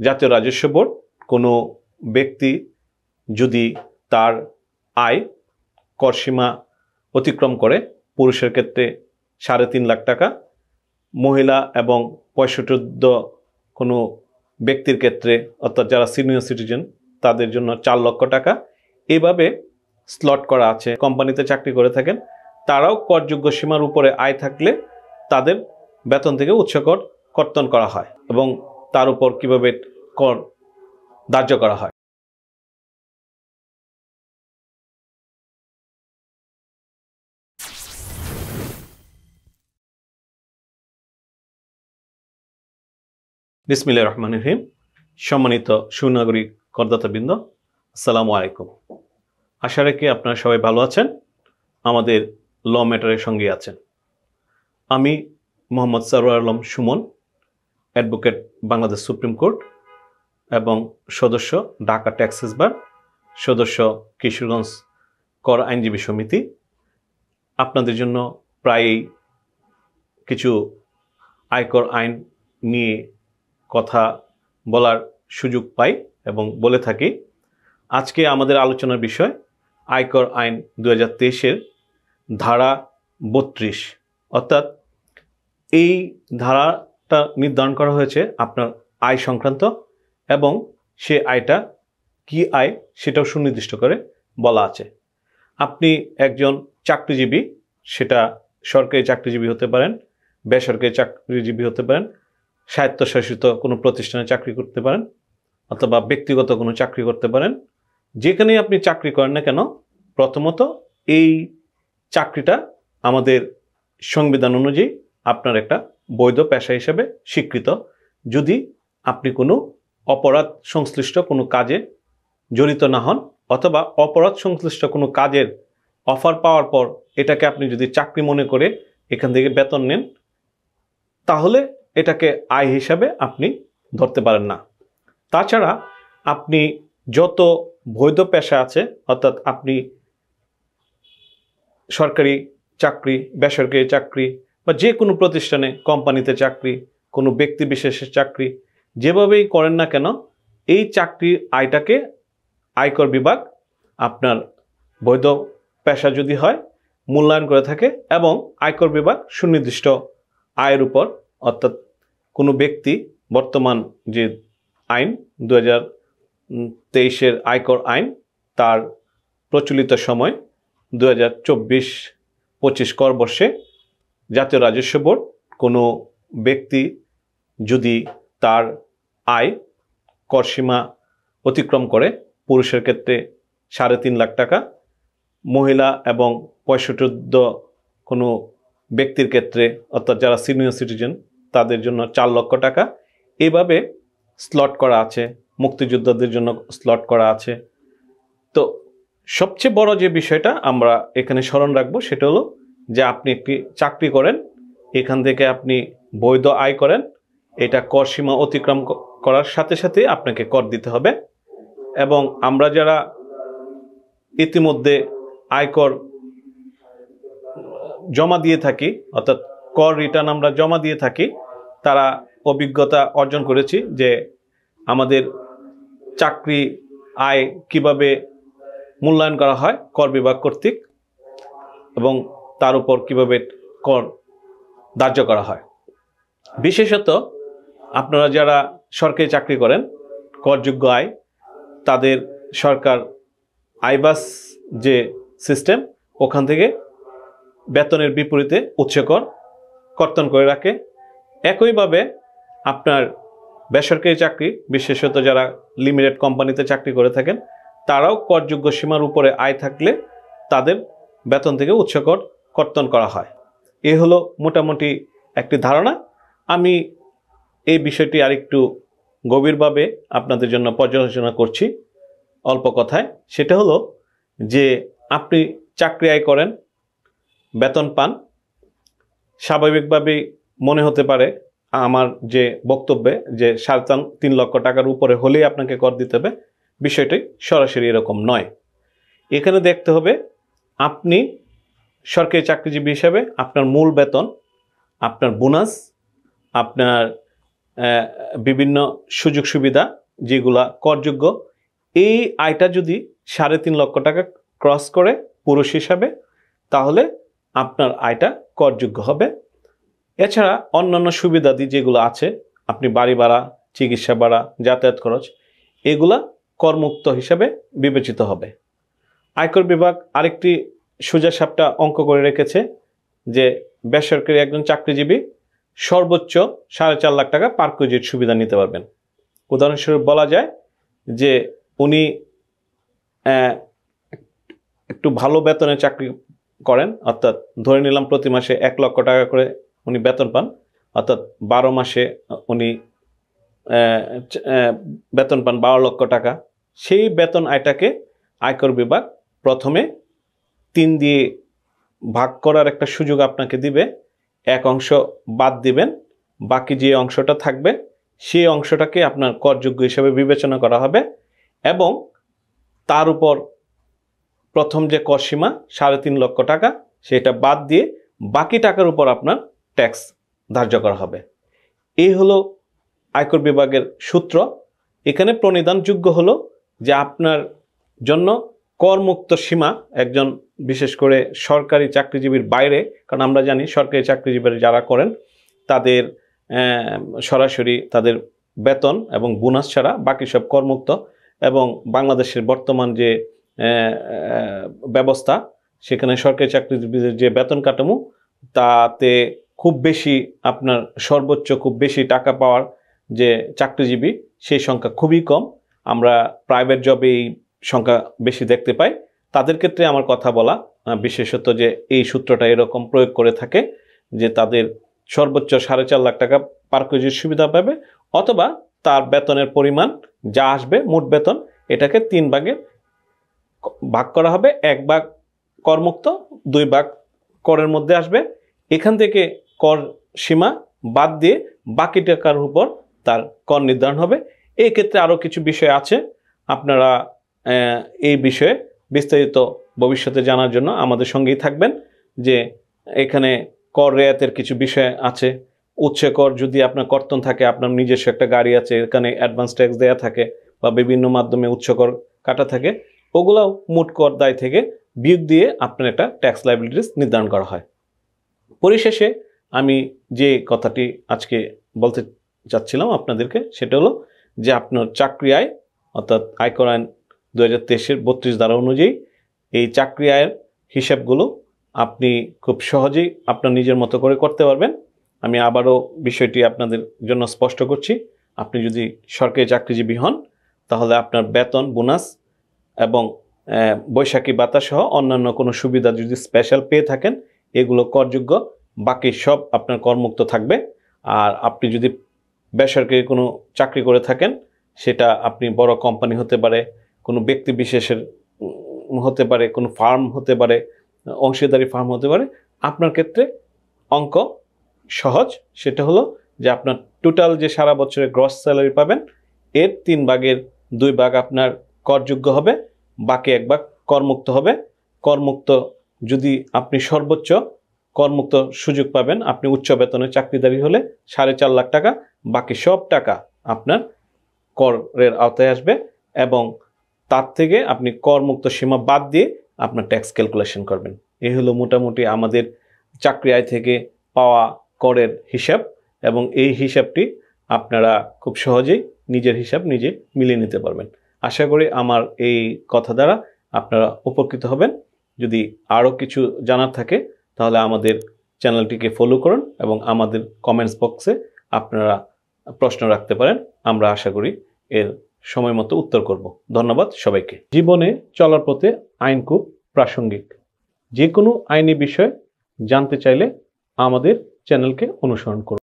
জাতীয় রাজস্ব বোর্ড কোনো ব্যক্তি যদি তার আয় করসীমা অতিক্রম করে, পুরুষের ক্ষেত্রে 3.5 লাখ টাকা, মহিলা এবং 65 কোনো ব্যক্তির ক্ষেত্রে অর্থাৎ যারা সিনিয়র সিটিজেন তাদের জন্য 4 লক্ষ টাকা, এইভাবে স্লট করা আছে। কোম্পানিতে চাকরি করে থাকেন তারাও করযোগ্য সীমার উপরে আয় থাকলে তাদের বেতন থেকে উচ্চকর কর্তন করা হয় এবং তার উপর কিভাবে কর ধার্য করা হয়। বিসমিল্লাহির রহমানির রহিম। সম্মানিত সুনাগরিক করদাতাবৃন্দ, আসসালামু আলাইকুম। আশা রাখি আপনারা সবাই ভালো আছেন, আমাদের ল ম্যাটারের সঙ্গে আছেন। আমি Mohammad Sarwar Alam Suman, advocate, Bangladesh supreme court এবং সদস্য ঢাকা ট্যাক্সেস বার, সদস্য কিশোরগঞ্জ কর আইনজীবী সমিতি। আপনাদের জন্য প্রায়ই কিছু আয়কর আইন নিয়ে কথা বলার সুযোগ পাই এবং বলে থাকি। আজকে আমাদের আলোচনার বিষয় আয়কর আইন 2023-এর ধারা 32, অর্থাৎ এই ধারাটা নির্ধারণ করা হয়েছে আপনার আয় সংক্রান্ত এবং সে আয়টা কি আয় সেটাও সুনির্দিষ্ট করে বলা আছে। আপনি একজন চাকরিজীবী, সেটা সরকারি চাকরিজীবী হতে পারেন, বেসরকারি চাকরিজীবী হতে পারেন, স্বায়ত্তশাসিত কোনো প্রতিষ্ঠানে চাকরি করতে পারেন অথবা ব্যক্তিগত কোনো চাকরি করতে পারেন। যেখানেই আপনি চাকরি করেন না কেন, প্রথমত এই চাকরিটা আমাদের সংবিধান অনুযায়ী আপনার একটা বৈধ পেশা হিসেবে স্বীকৃত, যদি আপনি কোনো অপরাধ সংশ্লিষ্ট কোনো কাজে জড়িত না হন অথবা অপরাধ সংশ্লিষ্ট কোনো কাজের অফার পাওয়ার পর এটাকে আপনি যদি চাকরি মনে করে এখান থেকে বেতন নেন, তাহলে এটাকে আয় হিসাবে আপনি ধরতে পারেন না। তাছাড়া আপনি যত বৈধ পেশা আছে, অর্থাৎ আপনি সরকারি চাকরি, বেসরকারি চাকরি বা যে কোনো প্রতিষ্ঠানে, কোম্পানিতে চাকরি, কোনো ব্যক্তি বিশেষের চাকরি, যেভাবেই করেন না কেন, এই চাকরির আয়টাকে আয়কর বিভাগ আপনার বৈধ পেশা যদি হয় মূল্যায়ন করে থাকে এবং আয়কর বিভাগ সুনির্দিষ্ট আয়ের উপর, অর্থাৎ কোনো ব্যক্তি বর্তমান যে আইন 2023-এর আয়কর আইন, তার প্রচলিত সময় 2024-25 কর বর্ষে জাতীয় রাজস্ব বোর্ড কোনো ব্যক্তি যদি তার আয় করসীমা অতিক্রম করে, পুরুষের ক্ষেত্রে 3.5 লাখ টাকা, মহিলা এবং 65 কোনো ব্যক্তির ক্ষেত্রে অর্থাৎ যারা সিনিয়র সিটিজেন তাদের জন্য 4 লক্ষ টাকা, এইভাবে স্লট করা আছে। মুক্তিযোদ্ধাদের জন্য স্লট করা আছে। তো সবচেয়ে বড় যে বিষয়টা আমরা এখানে স্মরণ রাখবো সেটা হলো যে আপনি একটি চাকরি করেন, এখান থেকে আপনি বৈধ আয় করেন, এটা কর সীমা অতিক্রম করার সাথে সাথে আপনাকে কর দিতে হবে। এবং আমরা যারা ইতিমধ্যে আয়কর জমা দিয়ে থাকি, অর্থাৎ কর রিটার্ন আমরা জমা দিয়ে থাকি, তারা অভিজ্ঞতা অর্জন করেছি যে আমাদের চাকরি আয় কিভাবে মূল্যায়ন করা হয় কর বিভাগ কর্তৃক এবং তার উপর কিভাবে কর ধার্য করা হয়। বিশেষত আপনারা যারা সরকারি চাকরি করেন, করযোগ্য আয়, তাদের সরকার আইবাস যে সিস্টেম, ওখান থেকে বেতনের বিপরীতে উচ্চকর কর্তন করে রাখে। একইভাবে আপনার বেসরকারি চাকরি, বিশেষত যারা লিমিটেড কোম্পানিতে চাকরি করে থাকেন, তারাও করযোগ্য সীমার উপরে আয় থাকলে তাদের বেতন থেকে উচ্চকর কর্তন করা হয়। এ হলো মোটামুটি একটি ধারণা। আমি এই বিষয়টি আরেকটু গভীরভাবে আপনাদের জন্য পর্যালোচনা করছি অল্প কথায়। সেটা হলো যে আপনি চাকরি আয় করেন, বেতন পান, স্বাভাবিকভাবেই মনে হতে পারে আমার যে বক্তব্যে যে 3.5 লক্ষ টাকার উপরে হলেই আপনাকে কর দিতে হবে। বিষয়টি সরাসরি এরকম নয়। এখানে দেখতে হবে আপনি সরকারি চাকরিজীবী হিসাবে আপনার মূল বেতন, আপনার বোনাস, আপনার বিভিন্ন সুযোগ সুবিধা যেগুলা করযোগ্য, এই আয়টা যদি 3.5 লক্ষ টাকা ক্রস করে পুরুষ হিসাবে, তাহলে আপনার আয়টা করযোগ্য হবে। এছাড়া অন্যান্য সুবিধাদি যেগুলো আছে, আপনি বাড়ি ভাড়া, চিকিৎসা ভাড়া, যাতায়াত খরচ, এগুলা করমুক্ত হিসাবে বিবেচিত হবে। আয়কর বিভাগ আরেকটি সোজাসাপটা অঙ্ক করে রেখেছে যে বেসরকারি একজন চাকরিজীবী সর্বোচ্চ 4.5 লাখ টাকা পার্কুইজিট সুবিধা নিতে পারবেন। উদাহরণস্বরূপ বলা যায় যে উনি একটু ভালো বেতনে চাকরি করেন, অর্থাৎ ধরে নিলাম প্রতি মাসে 1 লক্ষ টাকা করে উনি বেতন পান, অর্থাৎ 12 মাসে উনি বেতন পান 12 লক্ষ টাকা। সেই বেতন আয়টাকে আয়কর বিভাগ প্রথমে 3 দিয়ে ভাগ করার একটা সুযোগ আপনাকে দিবে। এক অংশ বাদ দিবেন, বাকি যে অংশটা থাকবে সেই অংশটাকে আপনার করযোগ্য হিসেবে বিবেচনা করা হবে এবং তার উপর প্রথম যে কর সীমা 3.5 লক্ষ টাকা সেটা বাদ দিয়ে বাকি টাকার উপর আপনার ট্যাক্স ধার্য করা হবে। এই হলো আয়কর বিভাগের সূত্র। এখানে প্রণিধানযোগ্য হলো যে আপনার জন্য করমুক্ত সীমা একজন বিশেষ করে সরকারি চাকরিজীবীর বাইরে, কারণ আমরা জানি সরকারি চাকরিজীবী যারা করেন তাদের সরাসরি তাদের বেতন এবং বোনাস ছাড়া বাকি সব করমুক্ত, এবং বাংলাদেশের বর্তমান যে ব্যবস্থা সেখানে সরকারি চাকরিজীবীদের যে বেতন কাঠামো তাতে খুব বেশি আপনার সর্বোচ্চ খুব বেশি টাকা পাওয়ার যে চাকরিজীবী সেই সংখ্যা খুবই কম। আমরা প্রাইভেট জবে এই সংখ্যা বেশি দেখতে পাই। তাদের ক্ষেত্রে আমার কথা বলা, বিশেষত যে এই সূত্রটা এরকম প্রয়োগ করে থাকে যে তাদের সর্বোচ্চ 4.5 লাখ টাকা পার্কুইজিট সুবিধা পাবে, অথবা তার বেতনের পরিমাণ যা আসবে মোট বেতন এটাকে 3 ভাগে ভাগ করা হবে। 1 ভাগ করমুক্ত, 2 ভাগ করের মধ্যে আসবে। এখান থেকে কর সীমা বাদ দিয়ে বাকি টাকার উপর তার কর নির্ধারণ হবে। এই ক্ষেত্রে আরও কিছু বিষয় আছে, আপনারা এই বিষয়ে বিস্তারিত ভবিষ্যতে জানার জন্য আমাদের সঙ্গেই থাকবেন। যে এখানে কর রেয়াতের কিছু বিষয় আছে। উৎসে কর যদি আপনার কর্তন থাকে, আপনার নিজস্ব একটা গাড়ি আছে, এখানে অ্যাডভান্স ট্যাক্স দেওয়া থাকে বা বিভিন্ন মাধ্যমে উৎস কর কাটা থাকে, ওগুলাও মোট কর দায় থেকে বিয়োগ দিয়ে আপনার একটা ট্যাক্স লায়াবিলিটিস নির্ধারণ করা হয়। পরিশেষে আমি যে কথাটি আজকে বলতে চাচ্ছিলাম আপনাদেরকে সেটা হলো যে আপনার চাকরি আয়, অর্থাৎ আয়কর আইন 2023-এর 32 ধারা অনুযায়ী এই চাকরি আয়ের হিসাবগুলো আপনি খুব সহজেই আপনার নিজের মতো করে করতে পারবেন। আমি আবারও বিষয়টি আপনাদের জন্য স্পষ্ট করছি, আপনি যদি সরকারি চাকরিজীবী হন তাহলে আপনার বেতন, বোনাস এবং বৈশাখী ভাতা সহ অন্যান্য কোনো সুবিধা যদি স্পেশাল পেয়ে থাকেন এগুলো করযোগ্য, বাকি সব আপনার করমুক্ত থাকবে। আর আপনি যদি বেসরকারি কোনো চাকরি করে থাকেন, সেটা আপনি বড় কোম্পানি হতে পারে, কোনো ব্যক্তি বিশেষের হতে পারে, কোনো ফার্ম হতে পারে, অংশীদারি ফার্ম হতে পারে, আপনার ক্ষেত্রে অঙ্ক সহজ। সেটা হলো যে আপনার টোটাল যে সারা বছরে গ্রস স্যালারি পাবেন এর 3 ভাগের 2 ভাগ আপনার করযোগ্য হবে, বাকি 1 ভাগ করমুক্ত হবে। করমুক্ত যদি আপনি সর্বোচ্চ করমুক্ত সুযোগ পাবেন, আপনি উচ্চ বেতনের চাকরিদারি হলে 4.5 লাখ টাকা, বাকি সব টাকা আপনার করের আওতায় আসবে এবং তার থেকে আপনি করমুক্ত সীমা বাদ দিয়ে আপনার ট্যাক্স ক্যালকুলেশন করবেন। এই হলো মোটামুটি আমাদের চাকরি আয় থেকে পাওয়া করের হিসাব, এবং এই হিসাবটি আপনারা খুব সহজেই নিজের হিসাব নিজে মিলিয়ে নিতে পারবেন। আশা করি আমার এই কথা দ্বারা আপনারা উপকৃত হবেন। যদি আরও কিছু জানার থাকে তাহলে আমাদের চ্যানেলটিকে ফলো করুন এবং আমাদের কমেন্টস বক্সে আপনারা প্রশ্ন রাখতে পারেন। আমরা আশা করি এর সময় মতো উত্তর করব। ধন্যবাদ সবাইকে। জীবনে চলার পথে আইন খুব প্রাসঙ্গিক। যে কোনো আইনি বিষয় জানতে চাইলে আমাদের চ্যানেলকে অনুসরণ করুন।